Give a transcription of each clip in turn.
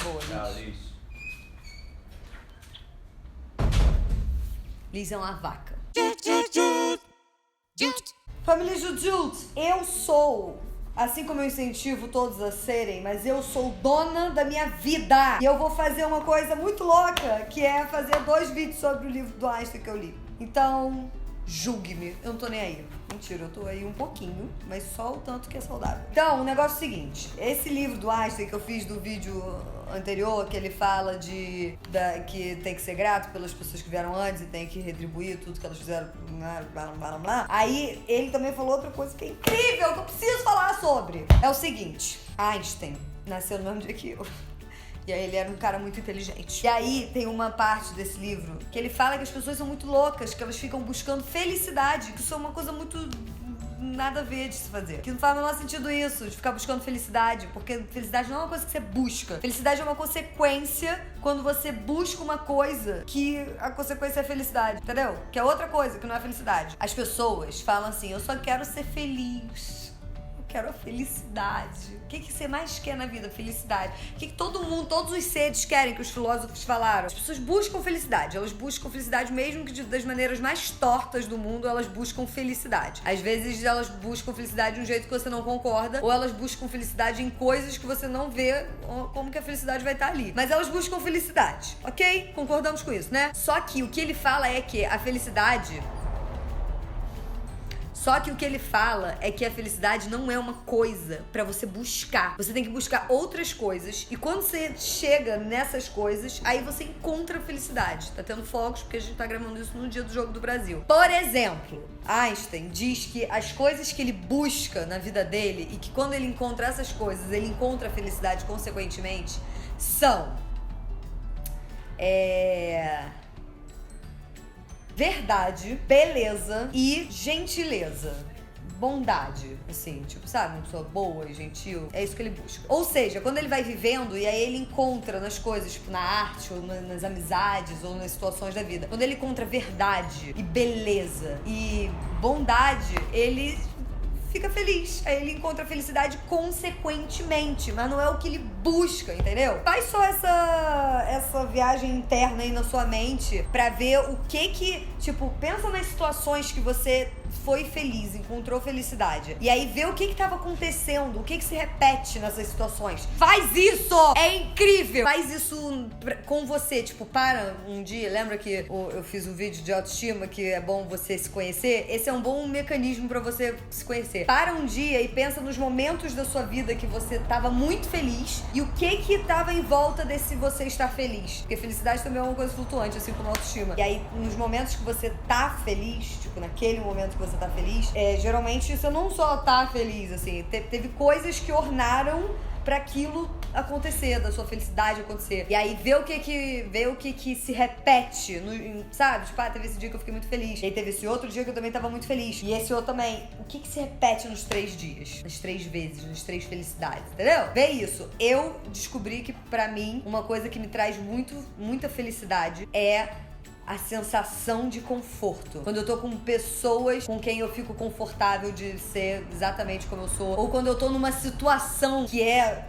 Boa, Tchau, Liz. Liz. Liz é uma vaca. Família Jujut, eu sou, assim como eu incentivo todos a serem, mas eu sou dona da minha vida. E eu vou fazer uma coisa muito louca, que é fazer 2 vídeos sobre o livro do Einstein que eu li. Então, julgue-me, eu não tô nem aí. Mentira, eu tô aí um pouquinho, mas só o tanto que é saudável. Então, o negócio é o seguinte, esse livro do Einstein que eu fiz do vídeo anterior, que ele fala que tem que ser grato pelas pessoas que vieram antes e tem que retribuir tudo que elas fizeram, blá, blá, blá. Aí, ele também falou outra coisa que é incrível, que eu preciso falar sobre. É o seguinte, Einstein nasceu no mesmo dia que eu. E aí ele era um cara muito inteligente. E aí tem uma parte desse livro que ele fala que as pessoas são muito loucas, que elas ficam buscando felicidade, que isso é uma coisa muito nada a ver de se fazer. Que não faz o menor sentido isso, de ficar buscando felicidade, porque felicidade não é uma coisa que você busca. Felicidade é uma consequência quando você busca uma coisa que a consequência é felicidade, entendeu? Que é outra coisa, que não é felicidade. As pessoas falam assim, eu só quero ser feliz. Quero a felicidade. O que você mais quer na vida? Felicidade. O que todo mundo, todos os seres querem, que os filósofos falaram? As pessoas buscam felicidade. Elas buscam felicidade mesmo que das maneiras mais tortas do mundo, elas buscam felicidade. Às vezes elas buscam felicidade de um jeito que você não concorda, ou elas buscam felicidade em coisas que você não vê como que a felicidade vai estar ali. Mas elas buscam felicidade, ok? Concordamos com isso, né? Só que o que ele fala é que a felicidade... Só que o que ele fala é que a felicidade não é uma coisa pra você buscar. Você tem que buscar outras coisas. E quando você chega nessas coisas, aí você encontra a felicidade. Tá tendo fogos porque a gente tá gravando isso no dia do Jogo do Brasil. Por exemplo, Einstein diz que as coisas que ele busca na vida dele e que quando ele encontra essas coisas, ele encontra a felicidade consequentemente, são... verdade, beleza e gentileza. Bondade, assim, tipo, sabe? Uma pessoa boa e gentil. É isso que ele busca. Ou seja, quando ele vai vivendo e aí ele encontra nas coisas, tipo, na arte, ou nas amizades, ou nas situações da vida. Quando ele encontra verdade e beleza e bondade, ele fica feliz. Aí ele encontra a felicidade consequentemente, mas não é o que ele busca, entendeu? Faz só essa viagem interna aí na sua mente pra ver o que, tipo, pensa nas situações que você foi feliz, encontrou felicidade. E aí vê o que tava acontecendo, o que se repete nessas situações. Faz isso! É incrível! Faz isso com você, tipo, para um dia, lembra que eu fiz um vídeo de autoestima que é bom você se conhecer? Esse é um bom mecanismo pra você se conhecer. Para um dia e pensa nos momentos da sua vida que você tava muito feliz e o que tava em volta desse você estar feliz. Porque felicidade também é uma coisa flutuante, assim como autoestima. E aí, nos momentos que você tá feliz, tipo, naquele momento que você tá feliz, geralmente você não só tá feliz, assim, teve coisas que ornaram pra aquilo acontecer, da sua felicidade acontecer. E aí vê o que se repete, sabe? Tipo, teve esse dia que eu fiquei muito feliz. E aí teve esse outro dia que eu também tava muito feliz. E esse outro também. O que se repete nos 3 dias? Nas 3 vezes, nas 3 felicidades, entendeu? Vê isso. Eu descobri que pra mim, uma coisa que me traz muita felicidade é a sensação de conforto. Quando eu tô com pessoas com quem eu fico confortável de ser exatamente como eu sou. Ou quando eu tô numa situação que é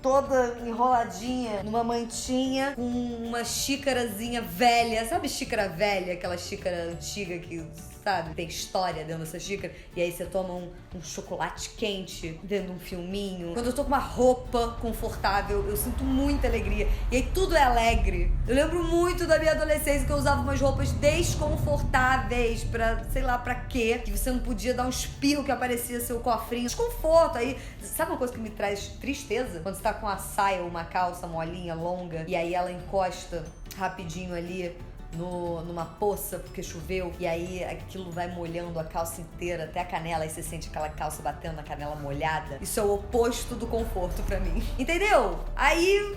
toda enroladinha numa mantinha com uma xícarazinha velha. Sabe xícara velha? Aquela xícara antiga que, sabe, tem história dentro dessa xícara. E aí você toma um chocolate quente vendo um filminho. Quando eu tô com uma roupa confortável, eu sinto muita alegria. E aí tudo é alegre. Eu lembro muito da minha adolescência que eu usava umas roupas desconfortáveis pra, sei lá pra quê. Que você não podia dar um espirro que aparecia seu cofrinho. Desconforto. Aí, sabe uma coisa que me traz tristeza? Quando você tá com uma saia ou uma calça molinha, longa, e aí ela encosta rapidinho ali numa poça porque choveu, e aí aquilo vai molhando a calça inteira até a canela, e você sente aquela calça batendo na canela molhada. Isso é o oposto do conforto pra mim, entendeu? Aí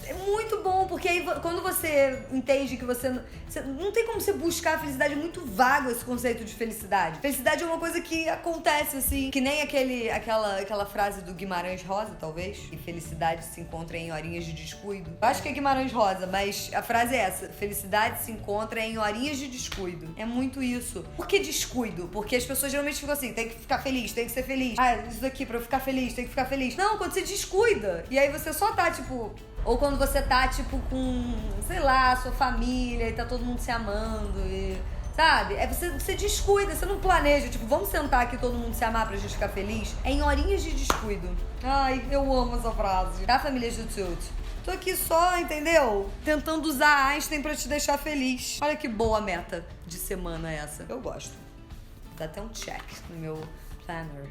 É muito bom, porque aí quando você entende que você não tem como você buscar a felicidade, é muito vago esse conceito de felicidade. Felicidade é uma coisa que acontece, assim, que nem aquela frase do Guimarães Rosa, talvez, que felicidade se encontra em horinhas de descuido. Eu acho que é Guimarães Rosa, mas a frase é essa: felicidade se encontra em horinhas de descuido. É muito isso. Por que descuido? Porque as pessoas geralmente ficam assim, tem que ficar feliz, tem que ser feliz. Ah, isso daqui pra eu ficar feliz, tem que ficar feliz. Não, quando você descuida, e aí você só tá, tipo... Ou quando você tá, tipo, com, sei lá, sua família e tá todo mundo se amando e... Sabe? É você descuida, você não planeja, tipo, vamos sentar aqui todo mundo se amar pra gente ficar feliz. É em horinhas de descuido. Ai, eu amo essa frase. Tá, família Jutut? Tô aqui só, entendeu? Tentando usar Einstein pra te deixar feliz. Olha que boa meta de semana essa. Eu gosto. Dá até um check no meu planner.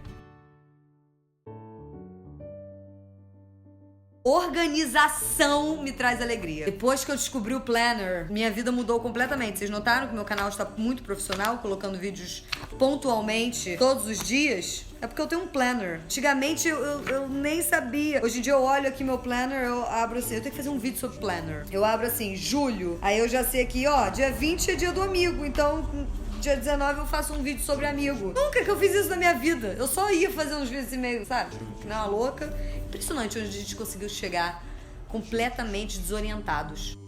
Organização me traz alegria. Depois que eu descobri o Planner, minha vida mudou completamente. Vocês notaram que meu canal está muito profissional, colocando vídeos pontualmente todos os dias? É porque eu tenho um Planner. Antigamente eu nem sabia. Hoje em dia eu olho aqui meu Planner, eu abro assim, eu tenho que fazer um vídeo sobre Planner. Eu abro assim, julho, aí eu já sei aqui, ó, dia 20 é dia do amigo, então... Dia 19 eu faço um vídeo sobre amigo. Nunca que eu fiz isso na minha vida. Eu só ia fazer uns vídeos assim meio, sabe? Que nem uma louca. Impressionante onde a gente conseguiu chegar completamente desorientados.